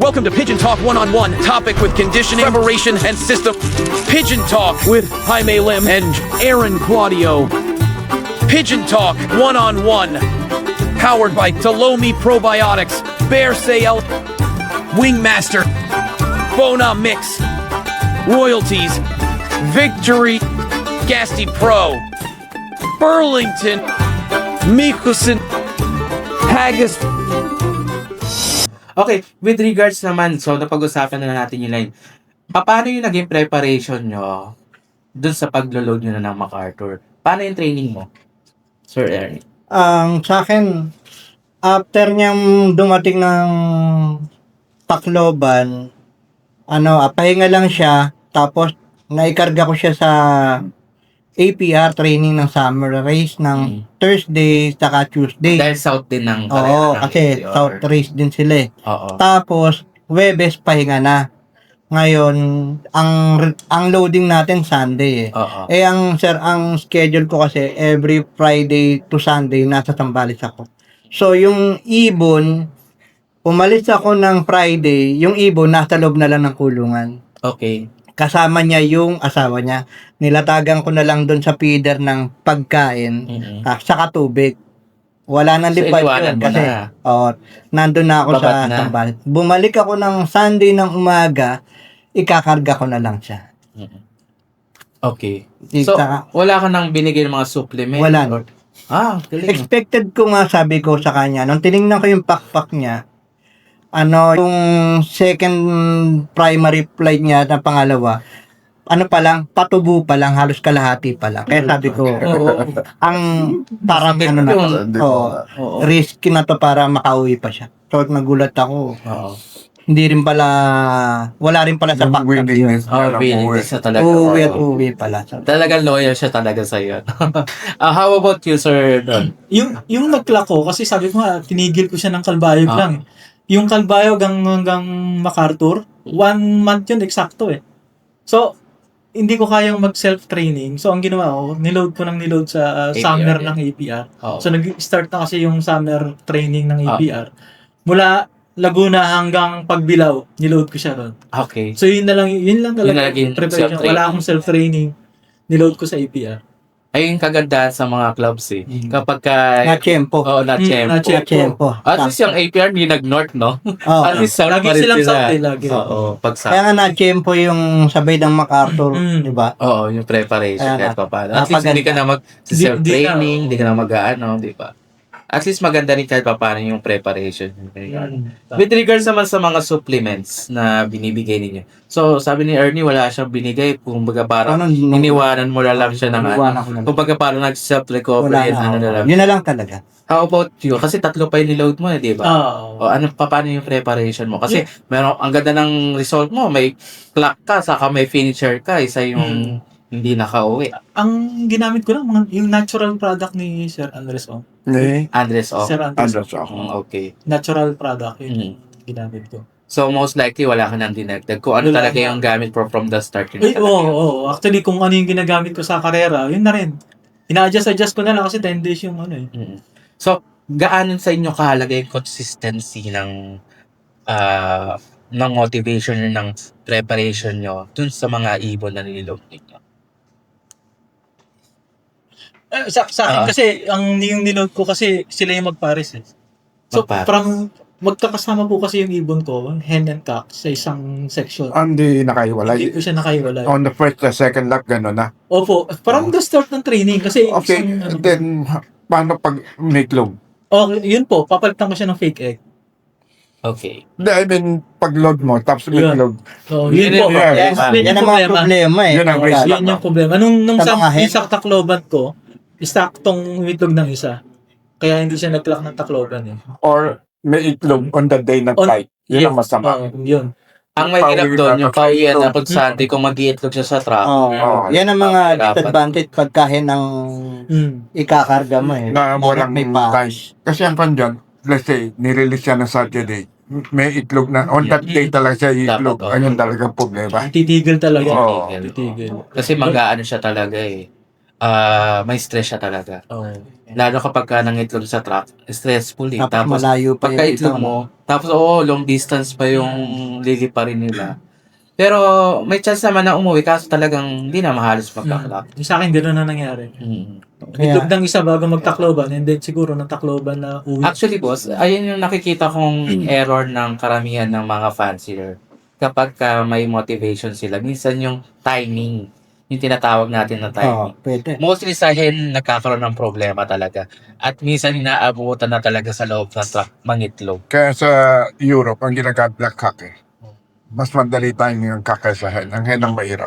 Welcome to Pigeon Talk One-on-One, topic with conditioning, preparation, and system. Pigeon Talk with Jaime Lim and Aaron Claudio. Pigeon Talk One-on-One, powered by Talomi Probiotics, Bear Sale, Wingmaster, Bona Mix, Royalties, Victory, Gasty Pro, Burlington, Mikusin, Haggis. Okay, with regards naman, so napag-usapan na natin yung line. Paano yung naging preparation nyo dun sa paglo-load nyo na ng MacArthur? Paano yung training mo, Sir Ernie? Sa akin, after niyang dumating ng Tacloban, pahinga lang siya, tapos naikarga ko siya sa APR training ng summer race ng Thursday saka Tuesday. Dahil south din ng Oo, ng kasi APR. South race din sila eh. Oo. Tapos, Webes pahinga na. Ngayon, ang loading natin Sunday eh. Oo. Ang schedule ko kasi every Friday to Sunday nasa Zambales ako. So, yung ibon, umalis ako ng Friday, yung ibon nasa loob na lang ng kulungan. Okay. Kasama niya yung asawa niya. Nilatagan ko na lang doon sa feeder ng pagkain, saka tubig. Wala nang So, lipad iniwanan yun mo kasi na. nandun na ako Babat sa na. Zambales. Bumalik ako ng Sunday ng umaga, ikakarga ko na lang siya. Okay. So, wala ka nang binigay ng mga supplement? Wala. Galing. Expected ko nga, sabi ko sa kanya, nung tinignan ko yung pakpak niya, yung second primary flight niya na pangalawa, patubo pa lang, halos kalahati pa lang. Kaya sabi ko, ang parang risky na to para makauwi pa siya. So nagulat ako. Oo. Hindi rin pala, wala rin pala sa pakpak yun. Willingness na talaga. Uwi at uwi pala. Talagang loyal siya talaga sa iyo. How about you, Sir Don? Yung nag-clock ko, kasi sabi ko nga, tinigil ko siya ng Kalbayog lang. Yung Kalbayog hanggang MacArthur, 1 month yun, eksakto eh. So, hindi ko kayang mag-self-training. So, ang ginawa ko, niload ko sa APR, summer yeah. ng APR. Oo. So, nag-start na kasi yung summer training ng APR. Mula Laguna hanggang Pagbilao, niload ko siya ron. Okay. So, yun lang Yun na talaga. lang yung Preparation. self-training. Wala akong self-training. Niload ko sa APR. Ayun yung kagandahan sa mga clubs eh. Kapag ka... Na-tempo. na-tempo. At least yung APR hindi nag-north, no? At least south Lagi pa rin silang sila. south eh, lagi. Oo, pag south. Kaya nga na-tempo yung sabay ng MacArthur, di ba? Oo, yung preparation Kaya kahit pa paano. At least hindi ka na mag-self-training, hindi ka na mag-ano, di ba? At least maganda rin kahit pa paano yung preparation. With regards naman sa mga supplements na binibigay ninyo. So, sabi ni Ernie, wala siyang binigay. Kumbaga parang iniwanan mo na lang siya ng ano. Kumbaga parang nag-self-recovery. Yun na lang talaga. How about you? Kasi 3 pa yung niload mo, di ba? O paano yung preparation mo? Kasi ang ganda ng result mo. May clock ka, saka may finisher ka. Isa yung hindi nakauwi. Ang ginamit ko lang, yung natural product ni Sir Andres O. Andres O. Sir Andres O. Okay. Natural product, yun ginamit ko. So, most likely, wala ka nang dinagdag. Kung ano Wala talaga na. yung gamit from the start. Yun Ay, talaga. oo. Actually, kung ano yung ginagamit ko sa karera, yun na rin. Ina-adjust ko na lang kasi 10 days yung ano eh. So, gaano sa inyo kahalaga yung consistency ng motivation nyo, ng preparation nyo dun sa mga ibon na nililog ninyo? Sa akin kasi, yung niload ko kasi sila yung magpares eh. So, magkakasama po kasi yung ibon ko, hen and cock, sa isang section. Hindi nakahiwalay. Hindi ko siya nakahiwalay. On the first, the second lap, gano'n na. Opo, from the start ng training kasi Okay, then, paano pag may club? yun po, papalitan ko siya ng fake egg. Okay. I mean, pag-load mo, tapos may Yun. club. So, yun po. Yan ang mga problema eh. Yun ang risk. Yun yung problema. Nung Sa mga hen. sa Tacloban ko, isaktong itlog ng isa. Kaya hindi siya nag-clock ng Tacloban eh. Or may itlog on the day na flight. Yun ang masama. Yun. Ang may hirap doon, yung pauwian na pag Sunday, kung mag-iitlog siya sa truck. Yan ang mga disadvantage pagkahin ng ikakarga mo eh. Na walang may time. Kasi ang kandyan, let's say, nirelease siya ng Saturday. May itlog na, on that day talaga siya itlog. Dapat, Ayun talaga problema. Titigil talaga. Oo. Titigil. Kasi mag-aano siya talaga eh. may stress siya talaga. Oh. Lalo kapag ka nangitlog sa truck, stressful eh. Tapos malayo pa pagka yung itlog ito, mo, tapos long distance pa yung liliparin nila. Pero may chance naman na umuwi kaso talagang hindi na mahalos magka-clock. Yung sa akin, gano'n na nangyari. Kaya- Itlog ng isa bago magtakloban, and then siguro ng takloban na uwi. Actually, boss, ayun yung nakikita kong error ng karamihan ng mga fancier. Kapag ka may motivation sila, minsan yung timing, yung tinatawag natin na Oo, timing. pwede. Mostly sa hen, nagkakaroon ng problema talaga. At minsan inaabutan na talaga sa loob ng truck, mangitlog. Kaya sa Europe, ang ginagamit black cock eh. Mas madali timing ang cock kaysa hen. Ang hen ang mahirap.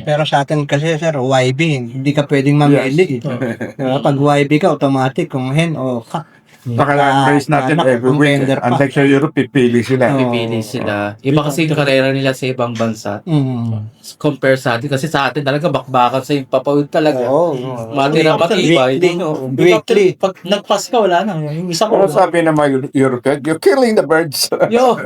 Pero sa atin kasi, sir, YB, hindi ka pwedeng mamili. Diba? Pag YB ka, automatic kung hen o cock. Saka ang race natin anak, every ang week. gender pa. Unlike sa Europe, pipili sila. Oo. Pipili sila. Iba kasi yung karera nila sa ibang bansa. Compare sa atin. Kasi sa atin talaga bakbakan sa yung papawid talaga. Oo. Matira matibay. Weekly. Pag nagpas ka, wala na. Yung isa ko, Pero sabi ng mga European, you're killing the birds. Yo!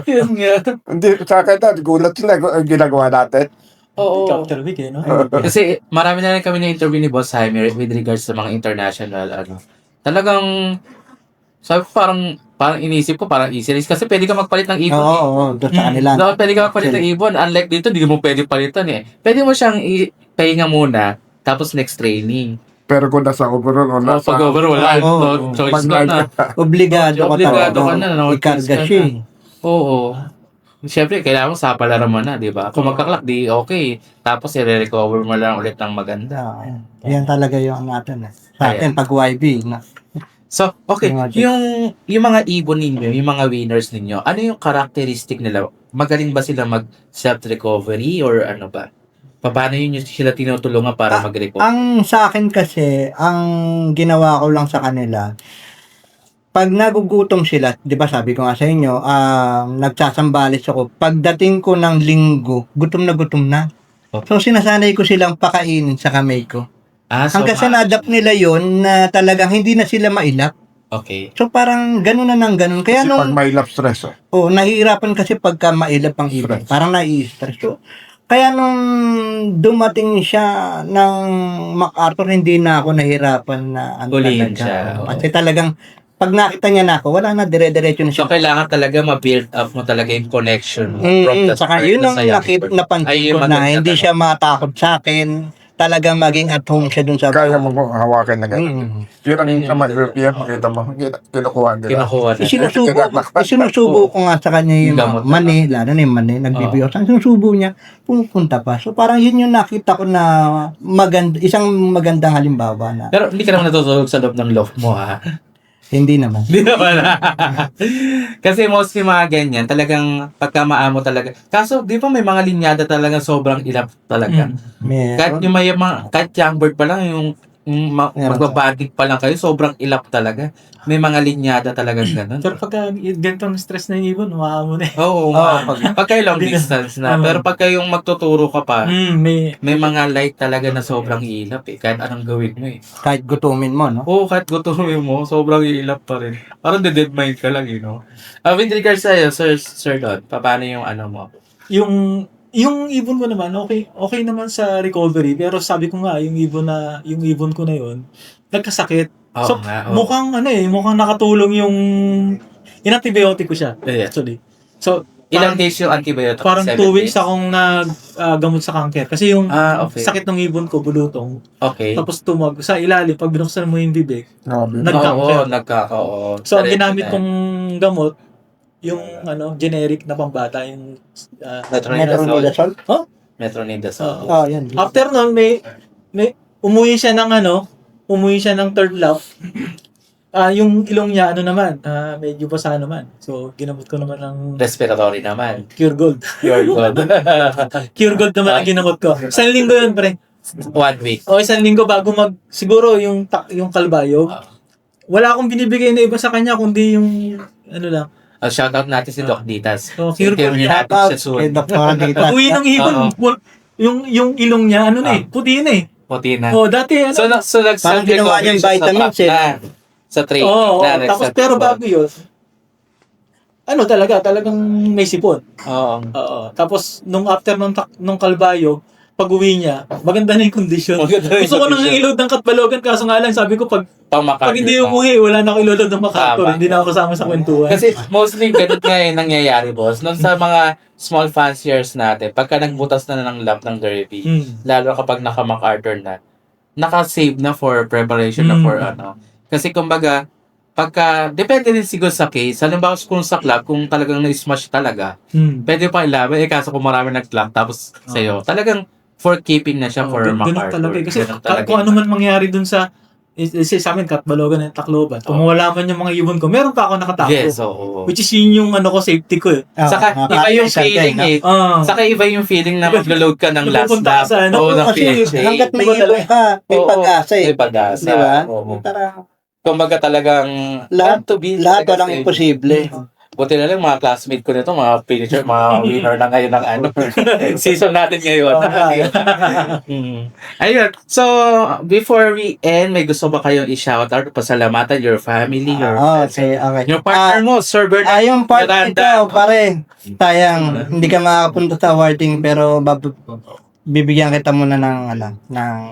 Yun nga. Hindi, sa akin dati, gulat sila ang ginagawa natin. Oo. Capture week eh, no? Kasi marami na rin kami na-interview ni Boss Jaime with regards sa mga international, talagang, sabi ko parang inisip ko, parang easy race. Kasi pwede ka magpalit ng ibon. Oo, doon sa kanila. Dapat pwede ka magpalit ng ibon. Unlike dito, hindi mo pwede palitan eh. Pwede mo siyang ipahinga muna, tapos next training. Pero kung nasa overall o nasa... Pag over, wala. Oo. No choice Pag ka na. Obligado ka Obligado ka talaga. na. No? Ikarga siya. eh. Oo. Siyempre, kailangan mo sapalaran mo na, di ba? Kung magkaklak, di okay. Tapos, i-recover mo lang ulit ng maganda. Yan talaga yung natin. Sa atin, pag YB, na, So, okay. Imagine. Yung mga ibon ninyo, yung mga winners ninyo, ano yung characteristic nila? Magaling ba sila mag self-recovery or ano ba? Paano yun yung sila tinutulungan para mag-recover? ang sa akin kasi, ang ginawa ko lang sa kanila, pag nagugutom sila, di ba sabi ko nga sa inyo, nagsasambalis ako, pagdating ko ng linggo, gutom na gutom na. So, sinasanay ko silang pakainin sa kamay ko. So, Hanggang sa na-adapt nila yon na talagang hindi na sila mailap. okay. So, parang ganun na ng ganun. Kaya Kasi pag nung, may lap stress nahihirapan kasi pagka mailap ang ibon. Stress. Parang nai-stress. So, kaya nung dumating siya ng MacArthur, hindi na ako nahirapan na Hulihin talaga. siya. Kasi talagang, pag nakita niya na ako, wala na, dire-diretso na So, siya. kailangan talaga ma-build up mo talaga yung connection mo from the Saka start yun na ang sa young bird. Ay, napansin yun ko na maganda hindi talaga. siya matakot sa akin. Talagang maging at home siya dun sa Kaya mo hawakan na gano'n. Mm. Yun ang sa mga European, makita mo, kinukuha nila. Kinukuha na. Sinusubo ko nga sa kanya yung Gamot na. mani, lalo na yung mani, nagbibiyo. Ang sinusubo niya, pumupunta pa. So parang yun yung nakita ko na isang magandang halimbawa na Pero hindi ka naman natutulog sa loob ng loft mo, ha? hindi naman. Hindi naman. Kasi mostly mga ganyan, talagang pagkamaamo talaga. Kaso, di ba may mga linyada talaga sobrang ilap talaga. Kahit yung kahit young bird pa lang, yung magbabadig pa lang kayo, sobrang ilap talaga. May mga linyada talagang ganun. Pero pagka ganitong stress na yung ibon, umaamo na eh. Oo, pagka long distance na. Pero pagka yung magtuturo ka pa, May may mga light talaga na sobrang ilap eh. Kahit anong gawin mo eh. Kahit gutumin mo, no? Oo, kahit gutumin mo, sobrang ilap pa rin. Parang dead mind ka lang, you know. With regards sa'yo, Sir Don, paano yung ano mo? yung ibon ko naman, okay naman sa recovery, pero sabi ko nga, yung ibon ko na yun, nagkasakit. Oo So, nga, oo. mukhang nakatulong yung antibiotic ko siya, Yeah. actually. So, Ilang days yung antibiotic? parang 7 2 weeks days? akong naggamot sa cancer. Kasi yung Okay. sakit ng ibon ko, bulutong. Okay. Tapos sa ilalim, pag binuksan mo yung bibig, Grabe. nag-cancer. Oo. So, ang ginamit kong gamot, yung generic na pambata, yung Metronidazole. Metronidazole. Metronidazole. Yan. after nun, may umuwi siya ng third lap. Yung ilong niya, medyo basa naman. So, ginamot ko naman ng Respiratory naman. Cure Gold. Your God. Cure Gold naman ang ginamot ko. Isang linggo yun, pre. 1 week. O, isang linggo bago siguro yung kalbayo. Wala akong binibigay na iba sa kanya, kundi yung, lang. Shoutout natin si Doc Ditas. So, Cure Gold. Natin siya soon. Kay Dr. Dita. Uwi ng ibon, yung ilong niya, puti na eh. Puti na. O, dati, So, Parang ginawa niyang vitamins eh. Sa trade. Oo, tapos pero bago yun, talagang may sipon. Oo. Oo. Tapos, nung after nung kalbayo, pag-uwi niya, maganda na yung kondisyon. Maganda na yung Gusto ko nang kondisyon. i-load ng Katbalogan, kaso nga lang, sabi ko, pag hindi pa. umuwi, wala na ako i-load ng MacArthur. Tama. Hindi na ako kasama sa kwentuhan. Kasi mostly ganun nga yung nangyayari, boss. Nung sa mga small fanciers natin, pagka nagbutas na ng lap ng derby, lalo kapag naka-MacArthur na, naka-save na for preparation na for ano. Kasi kumbaga, depende din siguro sa case. Halimbawa kung sa club, kung talagang na-smash talaga, pwede pa ilaban. Kaso kung marami nag-club, tapos sa'yo, talagang for keeping na siya for Ganun MacArthur. talaga. Kasi Ganun talaga kung ano yun. man mangyari dun sa sa amin, Katbalogan at Tacloban, kung wala man yung mga ibon ko, meron pa ako nakatakbo. Yes, oo. Which is yun yung safety ko eh. Saka iba yung feeling eh. Saka iba yung feeling na mag-load ka ng last Napupunta lap. ka sa ano. Oo, ng Kasi PHA. hanggat may ibon ka, may Oo, pag-asa eh. May pag-asa. Di ba? Oo. Parang Kumbaga talagang Lahat- to be lahat talaga walang sa- imposible. Buti na lang mga classmate ko nito, mga finisher, mga winner na ngayon ng ano, season natin ngayon. Ayun. So, before we end, may gusto ba kayong i-shoutout, pasalamatan your family, your Okay, okay. yung partner mo, Sir Bernard Yung part Miranda. ito, pare, sayang, hindi ka makakapunta sa awarding pero bibigyan kita muna ng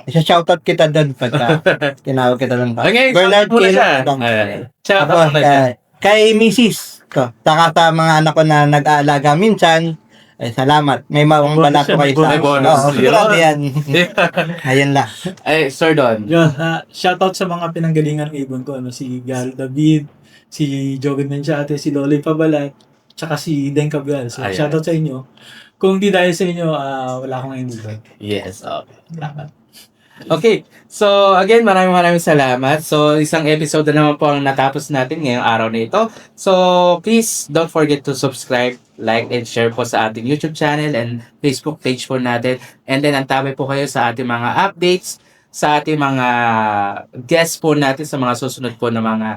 isa-shoutout kita doon pagka tinawag kita doon. Okay, Bernard shoutout muna siya. Kilo. Ayan. Tapos, Shoutout muna siya. kay Mrs. ko, saka sa mga anak ko na nag-aalaga minsan, salamat. May mawang Bonus bala ko yan, kayo may sa bonus. Oo, sigurado yan. Yeah. Ayun lang. Ay, Sir Don. Yun, shoutout sa mga pinanggalingan ng ibon ko, si Gal David, si Jogin Menchate, si Lola Pabalat, tsaka si Den Cabial. So, Ayan. shoutout sa inyo. Kung di dahil sa inyo, wala akong ibon. Yes, okay. Salamat. Okay, so again, maraming salamat. So, isang episode na naman po ang natapos natin ngayong araw na ito. So, please don't forget to subscribe, like, and share po sa ating YouTube channel and Facebook page po natin. And then, antabay po kayo sa ating mga updates, sa ating mga guests po natin, sa mga susunod po na mga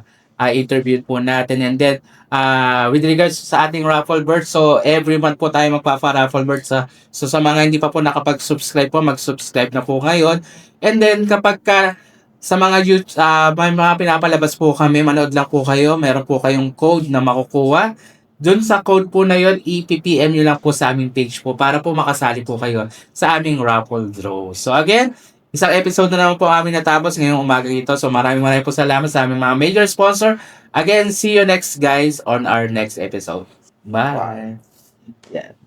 interview po natin. And then, with regards sa ating raffle bird, so every month po tayo magpa-raffle bird. So sa mga hindi pa po nakapag-subscribe po, mag-subscribe na po ngayon. And then kapag sa mga may mga pinapalabas po kami, manood lang po kayo, meron po kayong code na makukuha. Doon sa code po na yon, i-PPM nyo lang po sa aming page po para po makasali po kayo sa aming raffle draw. So again, isang episode na naman po aming natapos ngayong umaga ito. So maraming po salamat sa aming mga major sponsor. Again, see you next guys on our next episode. Bye. Yeah.